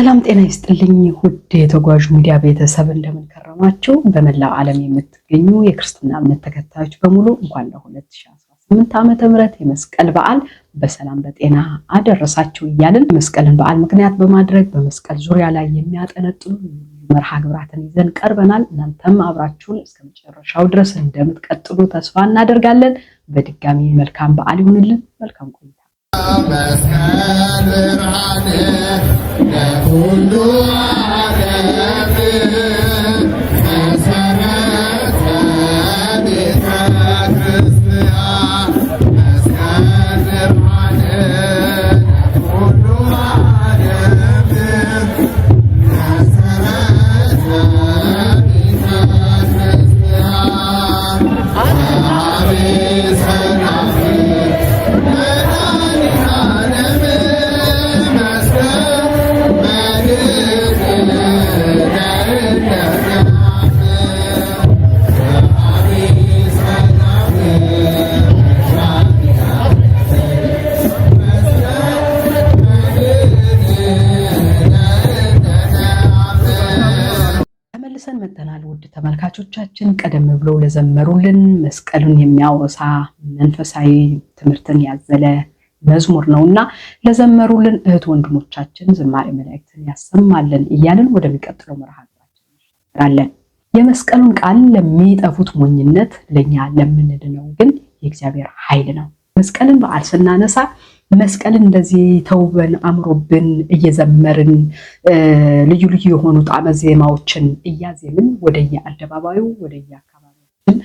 ሰላም ጤና ይስጥልኝ ውድ የተጓዥ ሚዲያ ቤተሰብ እንደምን ከረማችሁ። በመላው ዓለም የምትገኙ የክርስትና እምነት ተከታዮች በሙሉ እንኳን ለ2018 ዓመተ ምህረት የመስቀል በዓል በሰላም በጤና አደረሳችሁ እያልን የመስቀልን በዓል ምክንያት በማድረግ በመስቀል ዙሪያ ላይ የሚያጠነጥኑ መርሃ ግብራትን ይዘን ቀርበናል። እናንተም አብራችሁን እስከ መጨረሻው ድረስ እንደምትቀጥሉ ተስፋ እናደርጋለን። በድጋሚ መልካም በዓል ይሁንልን። መልካም ቆይታ። መስቀል ብርሃን ለሁሉ ዓለም መሰረተ ቤተ ክርስቲያን መስቀል ብርሃን ለሁሉ ዓለም መሰረተ ቤተ ክርስቲያን መተናል። ውድ ተመልካቾቻችን ቀደም ብሎ ለዘመሩልን መስቀሉን የሚያወሳ መንፈሳዊ ትምህርትን ያዘለ መዝሙር ነውና ለዘመሩልን እህት ወንድሞቻችን ዝማሬ መላእክትን ያሰማልን እያልን ወደሚቀጥለው መርሃ ግብራችን እንሻገራለን። የመስቀሉን ቃል ለሚጠፉት ሞኝነት፣ ለኛ ለምንድነው ግን የእግዚአብሔር ኃይል ነው። መስቀልን በዓል ስናነሳ መስቀልን እንደዚህ ተውበን አምሮብን እየዘመርን ልዩ ልዩ የሆኑ ጣዕመ ዜማዎችን እያዜምን ወደየ አደባባዩ ወደየ አካባቢያችን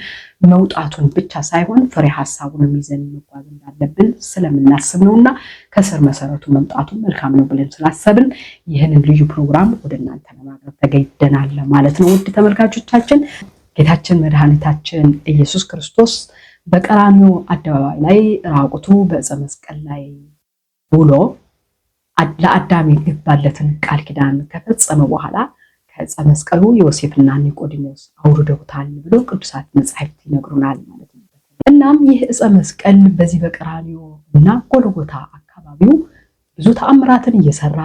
መውጣቱን ብቻ ሳይሆን ፍሬ ሐሳቡን ይዘን መጓዝ እንዳለብን ስለምናስብ ነውና ከስር መሰረቱ መምጣቱ መልካም ነው ብለን ስላሰብን ይህንን ልዩ ፕሮግራም ወደ እናንተ ለማቅረብ ተገኝተናል ማለት ነው። ውድ ተመልካቾቻችን ጌታችን መድኃኒታችን ኢየሱስ ክርስቶስ በቀራንዮ አደባባይ ላይ ራቁቱ በዕፀ መስቀል ላይ ውሎ ለአዳም የገባለትን ቃል ኪዳን ከፈጸመ በኋላ ከዕፀ መስቀሉ ዮሴፍና ኒቆዲሞስ አውርደውታል ብሎ ቅዱሳት መጻሕፍት ይነግሩናል ማለት ነው። እናም ይህ ዕፀ መስቀል በዚህ በቀራንዮ እና ጎልጎታ አካባቢው ብዙ ተአምራትን እየሰራ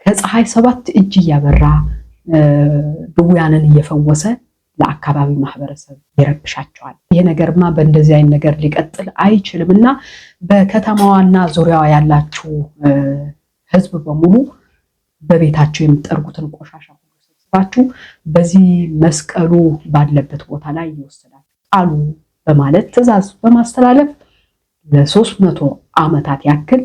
ከፀሐይ 7 እጅ እያበራ ድውያንን እየፈወሰ ለአካባቢ ማህበረሰብ ይረብሻቸዋል። ይሄ ነገርማ በእንደዚህ አይነት ነገር ሊቀጥል አይችልምና በከተማዋና ዙሪያዋ ያላችሁ ህዝብ በሙሉ በቤታችሁ የምትጠርጉትን ቆሻሻ ሁሉ ሰብስባችሁ በዚህ መስቀሉ ባለበት ቦታ ላይ እየወሰዳችሁ ጣሉ በማለት ትዕዛዝ በማስተላለፍ ለ300 ዓመታት ያክል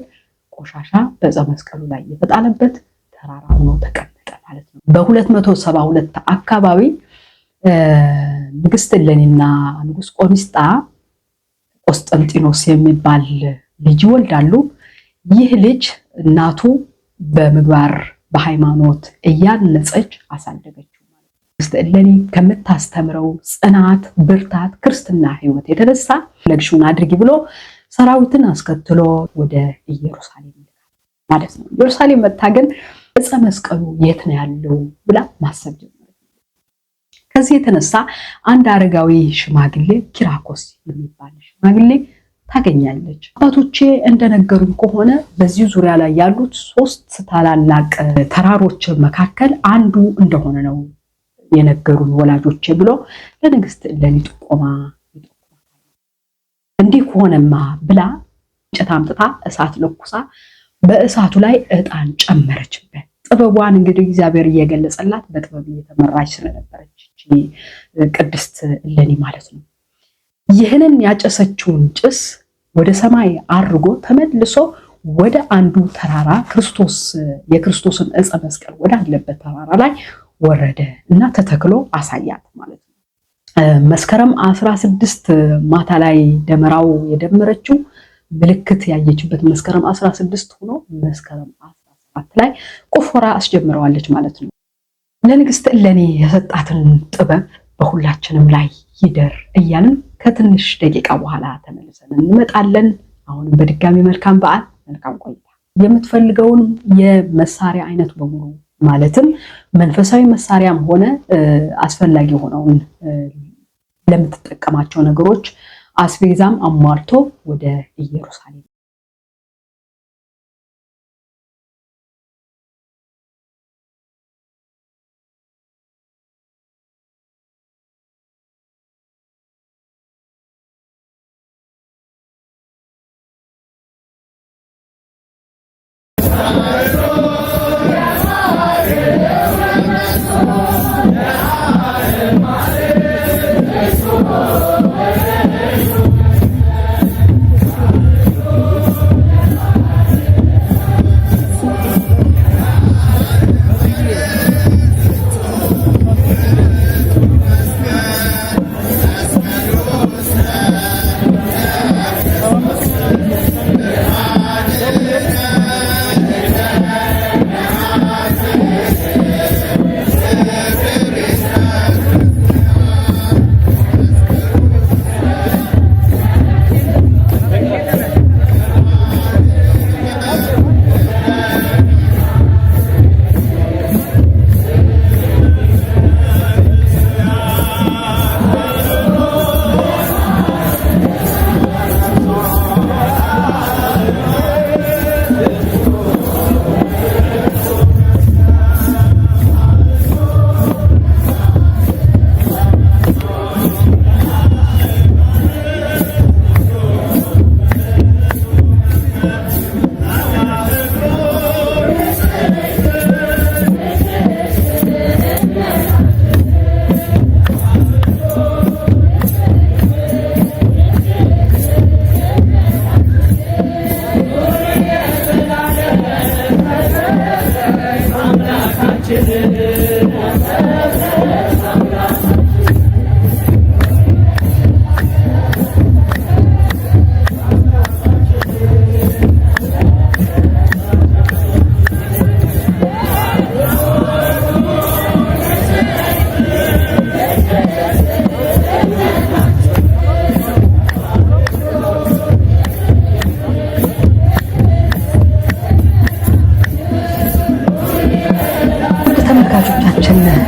ቆሻሻ በዕፀ መስቀሉ ላይ የተጣለበት ተራራ ሆኖ ተቀመጠ ማለት ነው። በ272 አካባቢ ንግስት እሌኒና ንጉስ ቆኒስጣ ቆስጠንጢኖስ የሚባል ልጅ ይወልዳሉ። ይህ ልጅ እናቱ በምግባር በሃይማኖት እያነጸች አሳደገችው ማለት ነው። ንግስት እሌኒ ከምታስተምረው ጽናት፣ ብርታት፣ ክርስትና ህይወት የተነሳ ለግሹን አድርጊ ብሎ ሰራዊትን አስከትሎ ወደ ኢየሩሳሌም ማለት ነው። ኢየሩሳሌም መጣ። ግን ዕፀ መስቀሉ የት ነው ያለው ብላ ማሰብ ጀመረች። ከዚህ የተነሳ አንድ አረጋዊ ሽማግሌ ኪራኮስ የሚባል ሽማግሌ ታገኛለች። አባቶቼ እንደነገሩኝ ከሆነ በዚህ ዙሪያ ላይ ያሉት 3 ታላላቅ ተራሮች መካከል አንዱ እንደሆነ ነው የነገሩኝ ወላጆቼ ብሎ ለንግስት እሌኒ ጥቆማ እንዲህ ከሆነማ ብላ እንጨት አምጥታ እሳት ለኩሳ በእሳቱ ላይ ዕጣን ጨመረችበት። ጥበቧን እንግዲህ እግዚአብሔር እየገለጸላት በጥበብ እየተመራች ስለነበረች ቅድስት እሌኒ ማለት ነው። ይህንን ያጨሰችውን ጭስ ወደ ሰማይ አርጎ ተመልሶ ወደ አንዱ ተራራ የክርስቶስን ዕፀ መስቀል ወዳለበት ተራራ ላይ ወረደ እና ተተክሎ አሳያት ማለት ነው። መስከረም 16 ማታ ላይ ደመራው የደመረችው ምልክት ያየችበት መስከረም 16 ሆኖ መስከረም 17 ላይ ቁፋሮ አስጀምረዋለች ማለት ነው። ለንግስት እሌኒ የሰጣትን ጥበብ በሁላችንም ላይ ይደር እያልን ከትንሽ ደቂቃ በኋላ ተመልሰን እንመጣለን። አሁንም በድጋሚ መልካም በዓል፣ መልካም ቆይታ። የምትፈልገውን የመሳሪያ አይነት በሙሉ ማለትም መንፈሳዊ መሳሪያም ሆነ አስፈላጊ ሆነውን ለምትጠቀማቸው ነገሮች አስቤዛም አሟልቶ ወደ ኢየሩሳሌም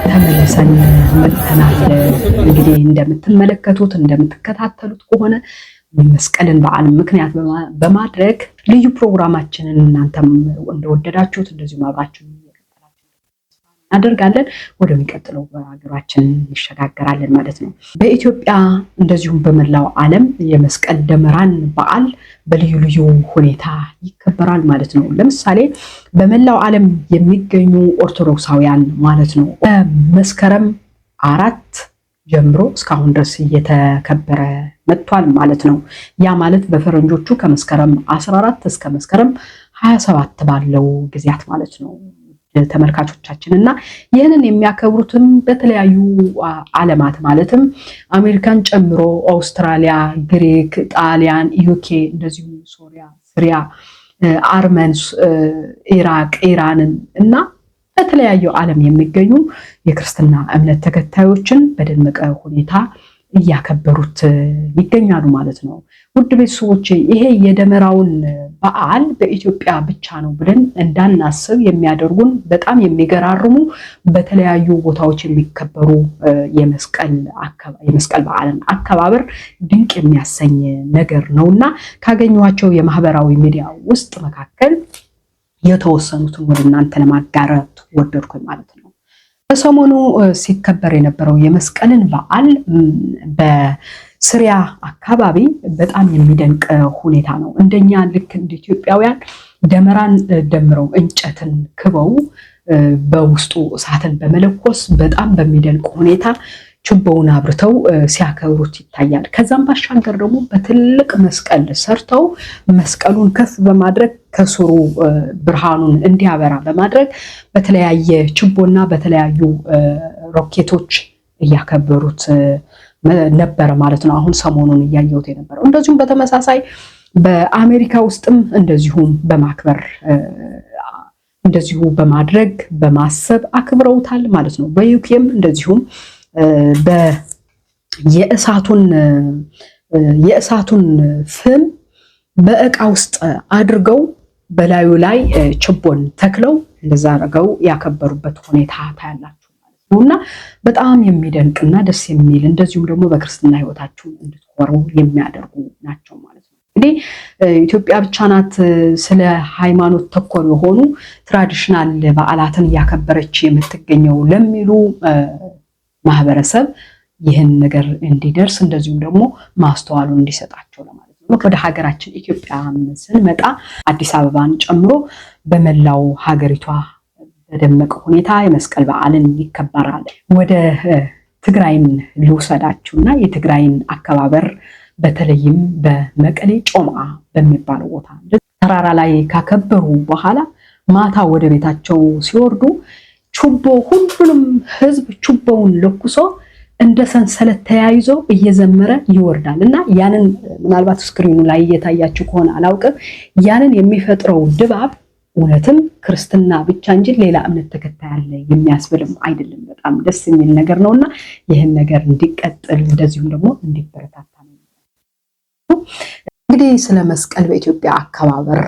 ተመልሰን መጥተናል። እንግዲህ እንደምትመለከቱት እንደምትከታተሉት ከሆነ መስቀልን በዓል ምክንያት በማድረግ ልዩ ፕሮግራማችንን እናንተም እንደወደዳችሁት እንደዚሁ አብራችሁን እናደርጋለን። ወደሚቀጥለው ሀገራችን እንሸጋገራለን ማለት ነው። በኢትዮጵያ እንደዚሁም በመላው ዓለም የመስቀል ደመራን በዓል በልዩ ልዩ ሁኔታ ይከበራል ማለት ነው። ለምሳሌ በመላው ዓለም የሚገኙ ኦርቶዶክሳውያን ማለት ነው መስከረም 4 ጀምሮ እስካሁን ድረስ እየተከበረ መጥቷል ማለት ነው። ያ ማለት በፈረንጆቹ ከመስከረም 14 እስከ መስከረም 27 ባለው ጊዜያት ማለት ነው ተመልካቾቻችን። እና ይህንን የሚያከብሩትም በተለያዩ ዓለማት ማለትም አሜሪካን ጨምሮ አውስትራሊያ፣ ግሪክ፣ ጣሊያን፣ ዩኬ እንደዚሁ ሶሪያ፣ ሲሪያ፣ አርመን፣ ኢራቅ፣ ኢራንን እና በተለያዩ ዓለም የሚገኙ የክርስትና እምነት ተከታዮችን በደመቀ ሁኔታ እያከበሩት ይገኛሉ ማለት ነው። ውድ ቤተሰቦቼ ይሄ የደመራውን በዓል በኢትዮጵያ ብቻ ነው ብለን እንዳናስብ የሚያደርጉን በጣም የሚገራርሙ በተለያዩ ቦታዎች የሚከበሩ የመስቀል በዓልን አከባበር ድንቅ የሚያሰኝ ነገር ነውና ካገኘኋቸው የማህበራዊ ሚዲያ ውስጥ መካከል የተወሰኑትን ወደ እናንተ ለማጋራት ወደድኩኝ ማለት ነው። በሰሞኑ ሲከበር የነበረው የመስቀልን በዓል በሲሪያ አካባቢ በጣም የሚደንቅ ሁኔታ ነው። እንደኛ ልክ እንደ ኢትዮጵያውያን ደመራን ደምረው እንጨትን ክበው በውስጡ እሳትን በመለኮስ በጣም በሚደንቅ ሁኔታ ችቦውን አብርተው ሲያከብሩት ይታያል። ከዛም ባሻገር ደግሞ በትልቅ መስቀል ሰርተው መስቀሉን ከፍ በማድረግ ከስሩ ብርሃኑን እንዲያበራ በማድረግ በተለያየ ችቦና በተለያዩ ሮኬቶች እያከበሩት ነበር ማለት ነው። አሁን ሰሞኑን እያየሁት የነበረው እንደዚሁም በተመሳሳይ በአሜሪካ ውስጥም እንደዚሁም በማክበር እንደዚሁ በማድረግ በማሰብ አክብረውታል ማለት ነው። በዩኬም እንደዚሁም የእሳቱን ፍም በእቃ ውስጥ አድርገው በላዩ ላይ ችቦን ተክለው እንደዛ አድርገው ያከበሩበት ሁኔታ ታያላችሁ ማለት ነው። እና በጣም የሚደንቅና ደስ የሚል እንደዚሁም ደግሞ በክርስትና ሕይወታችሁ እንድትኮሩ የሚያደርጉ ናቸው ማለት ነው። እንግዲህ ኢትዮጵያ ብቻ ናት ስለ ሃይማኖት ተኮር የሆኑ ትራዲሽናል በዓላትን እያከበረች የምትገኘው ለሚሉ ማህበረሰብ ይህን ነገር እንዲደርስ እንደዚሁም ደግሞ ማስተዋሉን እንዲሰጣቸው ለማለት ነው። ወደ ሀገራችን ኢትዮጵያ ስንመጣ አዲስ አበባን ጨምሮ በመላው ሀገሪቷ በደመቀ ሁኔታ የመስቀል በዓልን ይከበራል። ወደ ትግራይን ልውሰዳችሁና የትግራይን አከባበር በተለይም በመቀሌ ጮማ በሚባለው ቦታ ተራራ ላይ ካከበሩ በኋላ ማታ ወደ ቤታቸው ሲወርዱ ቹቦ ሁሉንም ህዝብ ቹቦውን ለኩሶ እንደ ሰንሰለት ተያይዞ እየዘመረ ይወርዳል እና ያንን ምናልባት ስክሪኑ ላይ እየታያችሁ ከሆነ አላውቅም፣ ያንን የሚፈጥረው ድባብ እውነትም ክርስትና ብቻ እንጂ ሌላ እምነት ተከታይ አለ የሚያስብልም አይደለም። በጣም ደስ የሚል ነገር ነውና ይህን ነገር እንዲቀጥል እንደዚሁም ደግሞ እንዲበረታታ ነው። እንግዲህ ስለ መስቀል በኢትዮጵያ አከባበር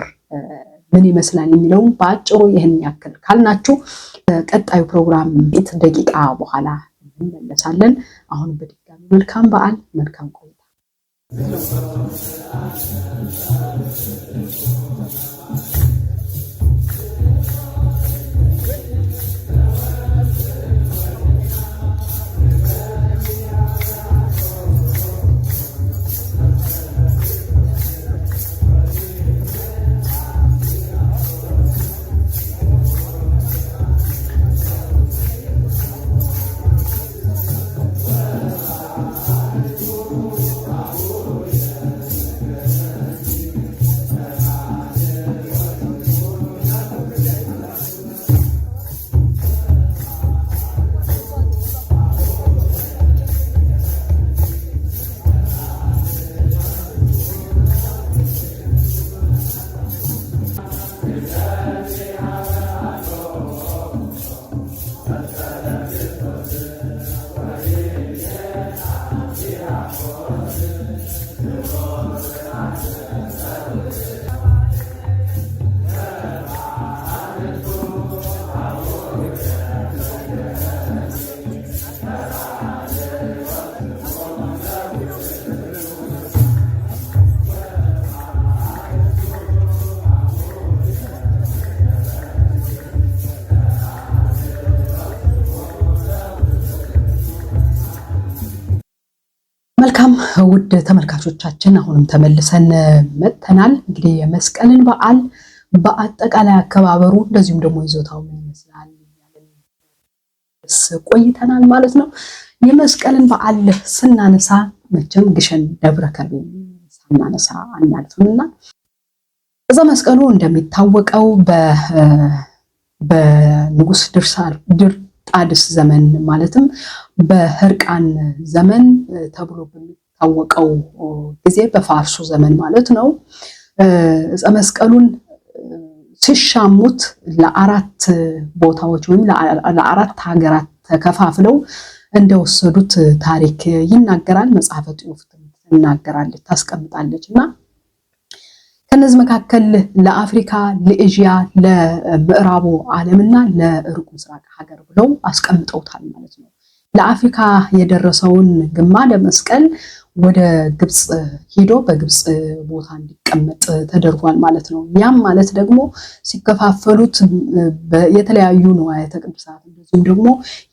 ምን ይመስላል የሚለውን በአጭሩ ይህን ያክል ካልናችሁ ቀጣዩ ፕሮግራም ቤት ደቂቃ በኋላ እንመለሳለን። አሁን በድጋሚ መልካም በዓል፣ መልካም ቆይታ። መልካም ውድ ተመልካቾቻችን አሁንም ተመልሰን መጥተናል። እንግዲህ የመስቀልን በዓል በአጠቃላይ አከባበሩ እንደዚሁም ደግሞ ይዞታው ምን ይመስላል ቆይተናል ማለት ነው። የመስቀልን በዓል ስናነሳ መቼም ግሸን ደብረ ከርቤ ሳናነሳ አናልፍምና እዛ መስቀሉ እንደሚታወቀው በንጉስ ድርጣድስ ዘመን ማለትም በህርቃን ዘመን ተብሎ በሚታወቀው ጊዜ በፋርሱ ዘመን ማለት ነው እዛ መስቀሉን ሲሻሙት ለአራት ቦታዎች ወይም ለአራት ሀገራት ተከፋፍለው እንደወሰዱት ታሪክ ይናገራል። መጽሐፈ ጢዮፍት ትናገራለች ታስቀምጣለችና ከነዚህ መካከል ለአፍሪካ፣ ለኤዥያ፣ ለምዕራቡ ዓለምና ለሩቅ ምስራቅ ሀገር ብለው አስቀምጠውታል ማለት ነው። ለአፍሪካ የደረሰውን ግማደ መስቀል ወደ ግብጽ ሄዶ በግብጽ ቦታ እንዲቀመጥ ተደርጓል ማለት ነው። ያም ማለት ደግሞ ሲከፋፈሉት የተለያዩ ንዋያተ ቅዱሳት እንደዚሁም ደግሞ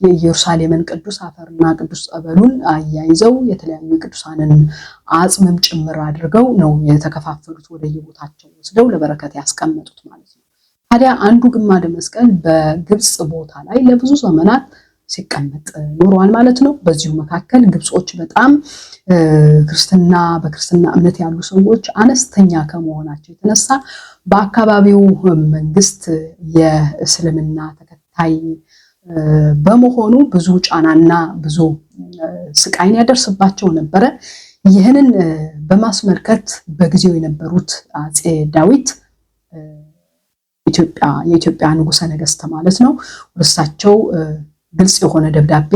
የኢየሩሳሌምን ቅዱስ አፈርና ቅዱስ ጸበሉን አያይዘው የተለያዩ ቅዱሳንን አጽምም ጭምር አድርገው ነው የተከፋፈሉት ወደ የቦታቸው ወስደው ለበረከት ያስቀመጡት ማለት ነው። ታዲያ አንዱ ግማደ መስቀል በግብጽ ቦታ ላይ ለብዙ ዘመናት ሲቀመጥ ኖሯል ማለት ነው። በዚሁ መካከል ግብጾች በጣም በክርስትና እምነት ያሉ ሰዎች አነስተኛ ከመሆናቸው የተነሳ በአካባቢው መንግስት የእስልምና ተከታይ በመሆኑ ብዙ ጫናና ብዙ ስቃይን ያደርስባቸው ነበረ። ይህንን በማስመልከት በጊዜው የነበሩት አፄ ዳዊት የኢትዮጵያ ንጉሠ ነገሥት ማለት ነው እርሳቸው ግልጽ የሆነ ደብዳቤ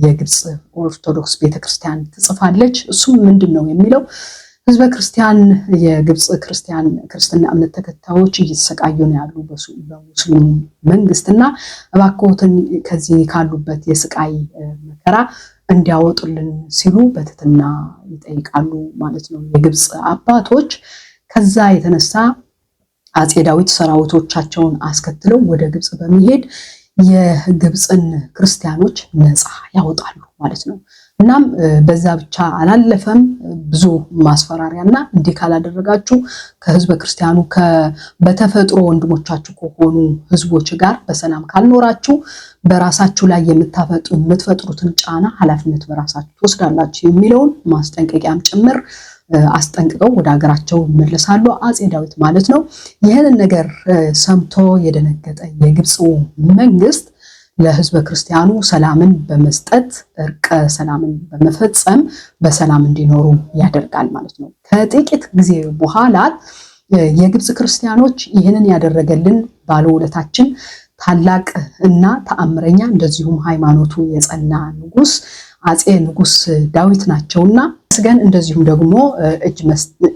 የግብጽ ኦርቶዶክስ ቤተክርስቲያን ትጽፋለች። እሱም ምንድነው የሚለው ህዝበ ክርስቲያን የግብጽ ክርስትና እምነት ተከታዮች እየተሰቃዩ ነው ያሉ በሙስሊም መንግስትና እባክዎትን ከዚህ ካሉበት የስቃይ መከራ እንዲያወጡልን ሲሉ በትህትና ይጠይቃሉ ማለት ነው የግብጽ አባቶች። ከዛ የተነሳ አፄ ዳዊት ሰራዊቶቻቸውን አስከትለው ወደ ግብጽ በመሄድ የግብፅን ክርስቲያኖች ነፃ ያወጣሉ ማለት ነው። እናም በዛ ብቻ አላለፈም። ብዙ ማስፈራሪያና እንዲህ ካላደረጋችሁ ከህዝበ ክርስቲያኑ በተፈጥሮ ወንድሞቻችሁ ከሆኑ ህዝቦች ጋር በሰላም ካልኖራችሁ በራሳችሁ ላይ የምትፈጥሩትን ጫና ኃላፊነት በራሳችሁ ትወስዳላችሁ የሚለውን ማስጠንቀቂያም ጭምር አስጠንቅቀው ወደ ሀገራቸው ይመለሳሉ። አጼ ዳዊት ማለት ነው። ይህንን ነገር ሰምቶ የደነገጠ የግብፅ መንግስት ለህዝበ ክርስቲያኑ ሰላምን በመስጠት እርቀ ሰላምን በመፈጸም በሰላም እንዲኖሩ ያደርጋል ማለት ነው። ከጥቂት ጊዜ በኋላ የግብፅ ክርስቲያኖች ይህንን ያደረገልን ባለውለታችን ታላቅ እና ተአምረኛ እንደዚሁም ሃይማኖቱ የጸና ንጉስ አጼ ንጉስ ዳዊት ናቸውና መስገን እንደዚሁም ደግሞ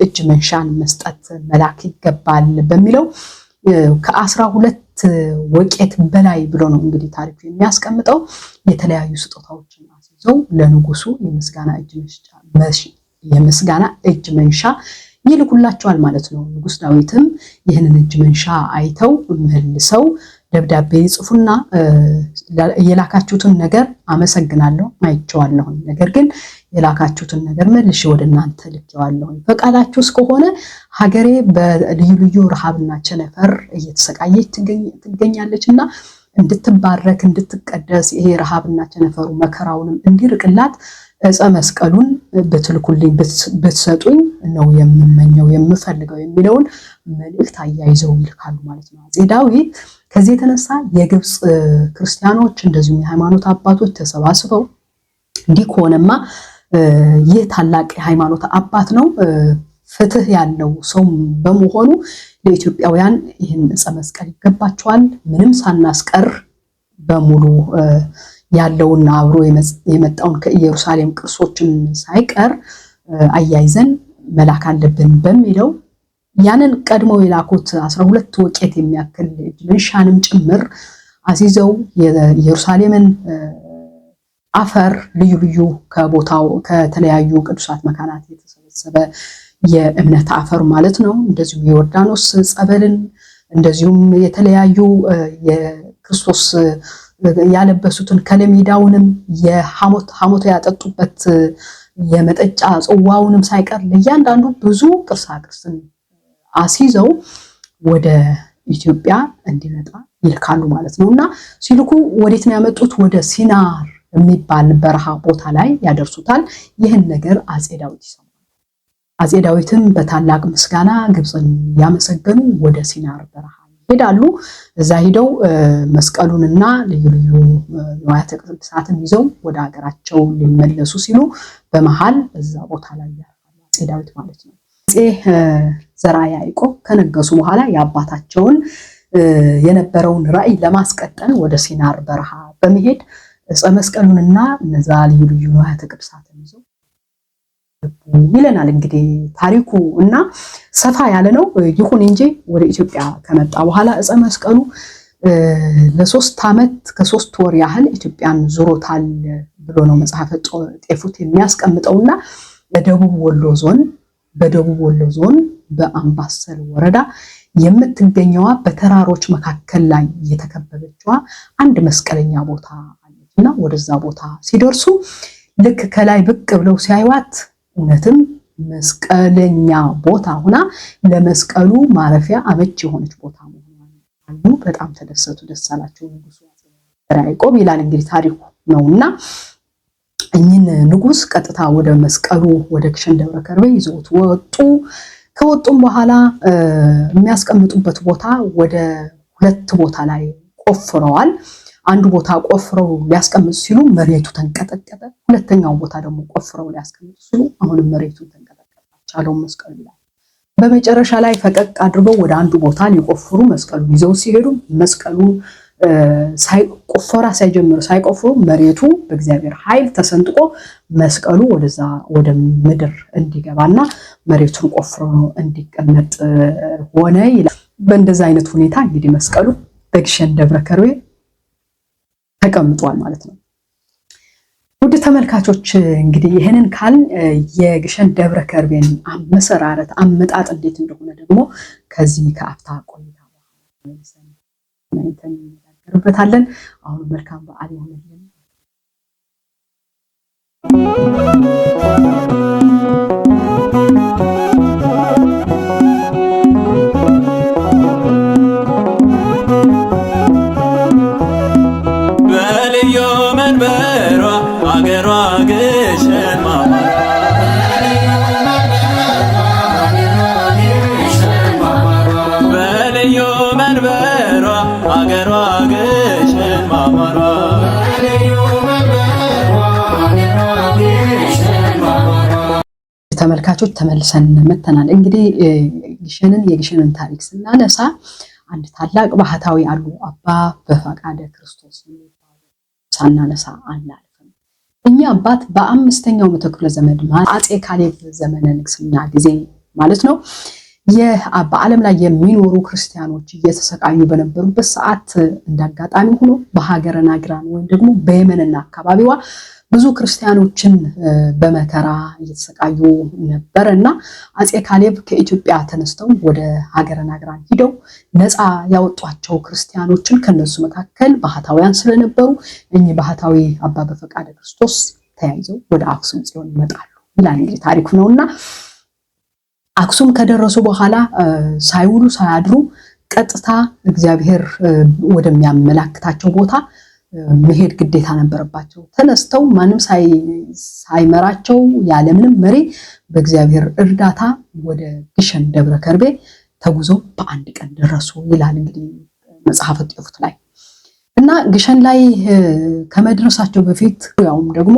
እጅ መንሻን መስጠት መላክ ይገባል በሚለው ከ12 ወቄት በላይ ብሎ ነው እንግዲህ ታሪኩ የሚያስቀምጠው። የተለያዩ ስጦታዎችን አስይዘው ለንጉሱ የምስጋና እጅ መንሻ ይልኩላቸዋል ማለት ነው። ንጉስ ዳዊትም ይህንን እጅ መንሻ አይተው መልሰው ደብዳቤ ይጽፉና የላካችሁትን ነገር አመሰግናለሁ አይቼዋለሁ፣ ነገር ግን የላካችሁትን ነገር መልሼ ወደ እናንተ ልኬዋለሁ። ፈቃዳችሁ እስከሆነ ሀገሬ በልዩ ልዩ ረሃብና ቸነፈር እየተሰቃየች ትገኛለችና እንድትባረክ እንድትቀደስ ይሄ ረሃብና ቸነፈሩ መከራውንም እንዲርቅላት ዕፀ መስቀሉን በትልኩልኝ በትሰጡኝ ነው የምመኘው የምፈልገው የሚለውን መልእክት አያይዘው ይልካሉ ማለት ነው አጼ ዳዊት። ከዚህ የተነሳ የግብፅ ክርስቲያኖች እንደዚሁም የሃይማኖት አባቶች ተሰባስበው እንዲህ ከሆነማ ይህ ታላቅ የሃይማኖት አባት ነው፣ ፍትህ ያለው ሰው በመሆኑ ለኢትዮጵያውያን ይህን ዕፀ መስቀል ይገባቸዋል፣ ምንም ሳናስቀር በሙሉ ያለውና አብሮ የመጣውን ከኢየሩሳሌም ቅርሶችን ሳይቀር አያይዘን መላክ አለብን በሚለው ያንን ቀድመው የላኩት 12 ወቄት የሚያክል እጅ መንሻንም ጭምር አሲዘው የኢየሩሳሌምን አፈር ልዩ ልዩ ከቦታው ከተለያዩ ቅዱሳት መካናት የተሰበሰበ የእምነት አፈር ማለት ነው። እንደዚሁም የዮርዳኖስ ጸበልን እንደዚሁም የተለያዩ የክርስቶስ ያለበሱትን ከለሜዳውንም የሐሞት ያጠጡበት የመጠጫ ጽዋውንም ሳይቀር ለእያንዳንዱ ብዙ ቅርሳቅርስን አሲዘው ወደ ኢትዮጵያ እንዲመጣ ይልካሉ ማለት ነውና ሲልኩ ወዴት ነው ያመጡት? ወደ ሲናር የሚባል በረሃ ቦታ ላይ ያደርሱታል። ይህን ነገር አጼ ዳዊት ይሰማሉ። አጼ ዳዊትም በታላቅ ምስጋና ግብፅን ያመሰገኑ ወደ ሲናር በረሃ ሄዳሉ። እዛ ሄደው መስቀሉንና ልዩ ልዩ ንዋያተ ቅድሳትን ይዘው ወደ ሀገራቸው ሊመለሱ ሲሉ በመሃል እዛ ቦታ ላይ ያርፋሉ አጼ ዳዊት ማለት ነው። አጼ ዘርዓ ያዕቆብ ከነገሱ በኋላ የአባታቸውን የነበረውን ራዕይ ለማስቀጠል ወደ ሲናር በረሃ በመሄድ ዕፀ መስቀሉንና እነዛ ልዩ ልዩ ንዋያተ ቅድሳትን ይዘው ይለናል እንግዲህ ታሪኩ እና ሰፋ ያለ ነው። ይሁን እንጂ ወደ ኢትዮጵያ ከመጣ በኋላ ዕፀ መስቀሉ ለ3 ዓመት ከ3 ወር ያህል ኢትዮጵያን ዙሮታል ብሎ ነው መጽሐፈ ጤፉት የሚያስቀምጠውና በደቡብ ወሎ ዞን በአምባሰል ወረዳ የምትገኘዋ በተራሮች መካከል ላይ የተከበበችዋ አንድ መስቀለኛ ቦታ አለችና ወደዛ ቦታ ሲደርሱ ልክ ከላይ ብቅ ብለው ሲያዩት እውነትም መስቀለኛ ቦታ ሆና ለመስቀሉ ማረፊያ አመች የሆነች ቦታ መሆኗን በጣም ተደሰቱ። ደስ አላቸው ንጉሱ ዘርዓ ያዕቆብ ይላል እንግዲህ ታሪኩ ነውና እኚህን ንጉስ ቀጥታ ወደ መስቀሉ ወደ ግሸን ደብረ ከርቤ ይዘውት ወጡ። ከወጡም በኋላ የሚያስቀምጡበት ቦታ ወደ 2 ቦታ ላይ ቆፍረዋል። አንዱ ቦታ ቆፍረው ሊያስቀምጡ ሲሉ መሬቱ ተንቀጠቀጠ። ሁለተኛው ቦታ ደግሞ ቆፍረው ሊያስቀምጡ ሲሉ አሁንም መሬቱ ተንቀጠቀጠ። ቻለው መስቀሉ ላይ በመጨረሻ ላይ ፈቀቅ አድርገው ወደ አንዱ ቦታ ሊቆፍሩ መስቀሉን ይዘው ሲሄዱ መስቀሉ ሳይቆፍሩ መሬቱ በእግዚአብሔር ኃይል ተሰንጥቆ መስቀሉ ወደ ምድር እንዲገባና መሬቱን ቆፍሮ እንዲቀመጥ ሆነ ይላል። በእንደዛ አይነት ሁኔታ እንግዲህ መስቀሉ በግሸን ደብረ ከርቤ ተቀምጧል ማለት ነው። ውድ ተመልካቾች እንግዲህ ይሄንን ካል የግሸን ደብረ ከርቤን አመሰራረት አመጣጥ እንዴት እንደሆነ ደግሞ ከዚህ ከአፍታ ቆይታ በኋላ እንነጋገርበታለን። አሁን መልካም በዓል ይሁንልን። በልዩ መንበሯ አገሯ ግሸን ማማሯ በልዩ መንበሯ አገሯ ግሸን ማማሯ ተመልካቾች ተመልሰን መተናል። እንግዲህ የግሸንን ታሪክ ስናነሳ አንድ ታላቅ ባህታዊ አሉ፣ አባ በፈቃደ ክርስቶስ የሚባሉ ሳናነሳ አናልፍም። እኛ አባት በ5ኛው መቶ ክፍለ ዘመን አፄ ካሌብ ዘመነ ንግስና ጊዜ ማለት ነው በዓለም ላይ የሚኖሩ ክርስቲያኖች እየተሰቃዩ በነበሩበት ሰዓት እንዳጋጣሚ ሆኖ በሀገረ ናግራን ወይም ደግሞ በየመንና አካባቢዋ ብዙ ክርስቲያኖችን በመከራ እየተሰቃዩ ነበር እና አፄ ካሌብ ከኢትዮጵያ ተነስተው ወደ ሀገረ ናግራን ሂደው ነፃ ያወጧቸው ክርስቲያኖችን ከነሱ መካከል ባህታውያን ስለነበሩ እኚህ ባህታዊ አባ በፈቃደ ክርስቶስ ተያይዘው ወደ አክሱም ጽዮን ይመጣሉ ይላል እንግዲህ ታሪኩ ነውና አክሱም ከደረሱ በኋላ ሳይውሉ ሳያድሩ ቀጥታ እግዚአብሔር ወደሚያመላክታቸው ቦታ መሄድ ግዴታ ነበረባቸው። ተነስተው ማንም ሳይመራቸው ያለምንም መሪ በእግዚአብሔር እርዳታ ወደ ግሸን ደብረ ከርቤ ተጉዘው በአንድ ቀን ደረሱ ይላል እንግዲህ መጽሐፈ ጤፉት ላይ እና ግሸን ላይ ከመድረሳቸው በፊት ያውም ደግሞ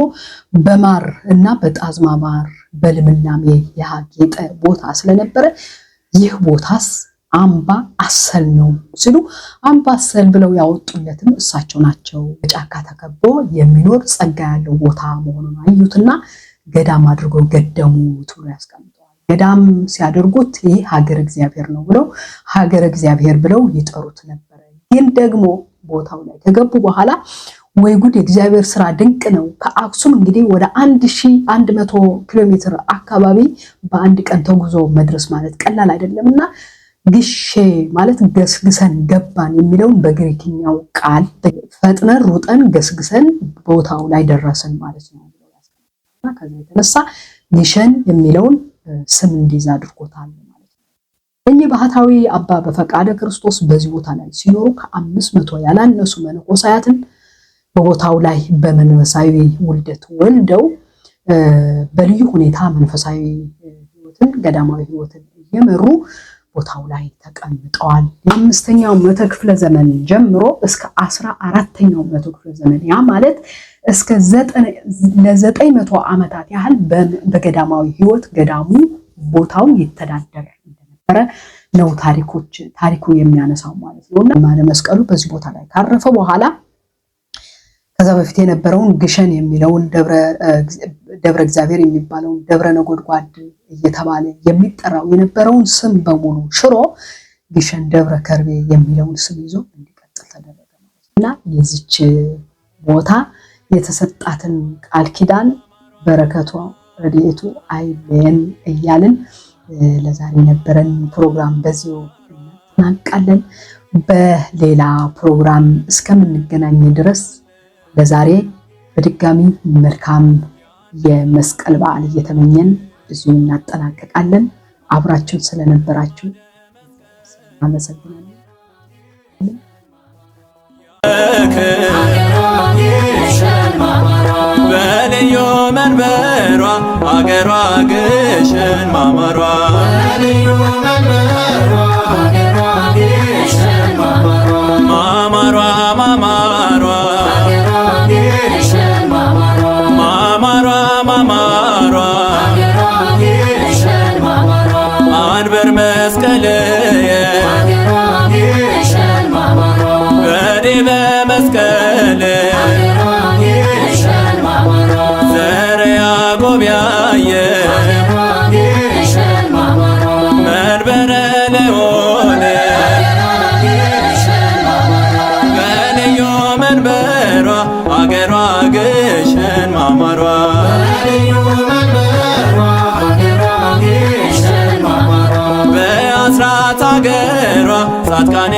በማር እና በጣዝማ ማር በልምላሜ ያጌጠ ቦታ ስለነበረ ይህ ቦታስ አምባ አሰል ነው ሲሉ አምባ አሰል ብለው ያወጡለትም እሳቸው ናቸው። በጫካ ተከቦ የሚኖር ጸጋ ያለው ቦታ መሆኑን አዩትና ገዳም አድርገው ገደሙት ብሎ ያስቀምጠዋል። ገዳም ሲያደርጉት ይህ ሀገረ እግዚአብሔር ነው ብለው ሀገረ እግዚአብሔር ብለው ይጠሩት ነበር። ግን ደግሞ ቦታው ላይ ከገቡ በኋላ ወይ ጉድ የእግዚአብሔር ስራ ድንቅ ነው። ከአክሱም እንግዲህ ወደ 1100 ኪሎ ሜትር አካባቢ በአንድ ቀን ተጉዞ መድረስ ማለት ቀላል አይደለምና ግሼ ማለት ገስግሰን ገባን የሚለውን በግሪክኛው ቃል ፈጥነን ሩጠን ገስግሰን ቦታው ላይ ደረስን ማለት ነው። ከዛ የተነሳ ግሸን የሚለውን ስም እንዲይዝ አድርጎታል ማለት ነው። እኚህ ባህታዊ አባ በፈቃደ ክርስቶስ በዚህ ቦታ ላይ ሲኖሩ ከ500 ያላነሱ መነኮሳያትን በቦታው ላይ በመንፈሳዊ ውልደት ወልደው በልዩ ሁኔታ መንፈሳዊ ህይወትን ገዳማዊ ህይወትን እየመሩ ቦታው ላይ ተቀምጠዋል። የ5ኛው መቶ ክፍለ ዘመን ጀምሮ እስከ 14ኛው መቶ ክፍለ ዘመን ያ ማለት እስከ 900 ዓመታት ያህል በገዳማዊ ህይወት ገዳሙ ቦታው ይተዳደር እንደነበረ ነው ታሪኩ የሚያነሳው ማለት ነውና ማለ መስቀሉ በዚህ ቦታ ላይ ካረፈ በኋላ ከዛ በፊት የነበረውን ግሸን የሚለውን ደብረ እግዚአብሔር የሚባለውን ደብረ ነጎድጓድ እየተባለ የሚጠራው የነበረውን ስም በሙሉ ሽሮ ግሸን ደብረ ከርቤ የሚለውን ስም ይዞ እንዲቀጥል ተደረገ እና የዚች ቦታ የተሰጣትን ቃል ኪዳን በረከቷ ረድኤቱ አይለየን እያልን ለዛሬ ነበረን ፕሮግራም በዚሁ እናጠናቅቃለን። በሌላ ፕሮግራም እስከምንገናኝ ድረስ ለዛሬ በድጋሚ መልካም የመስቀል በዓል እየተመኘን እዚሁ እናጠናቀቃለን። አብራችሁን ስለነበራችሁ አመሰግናለሁ። በልዩ መንበሯ አገሯ ግሸን ማማሯ ማማሯ ማማሯ አንበር መስቀልየ በዲበ መስቀል ዘረ ያዕቆብ ያየ መንበረ ልዑል በልዩ መንበሯ አገሯ ግሸን ማማሯ በአስራት አገሯ ጻድቃኔ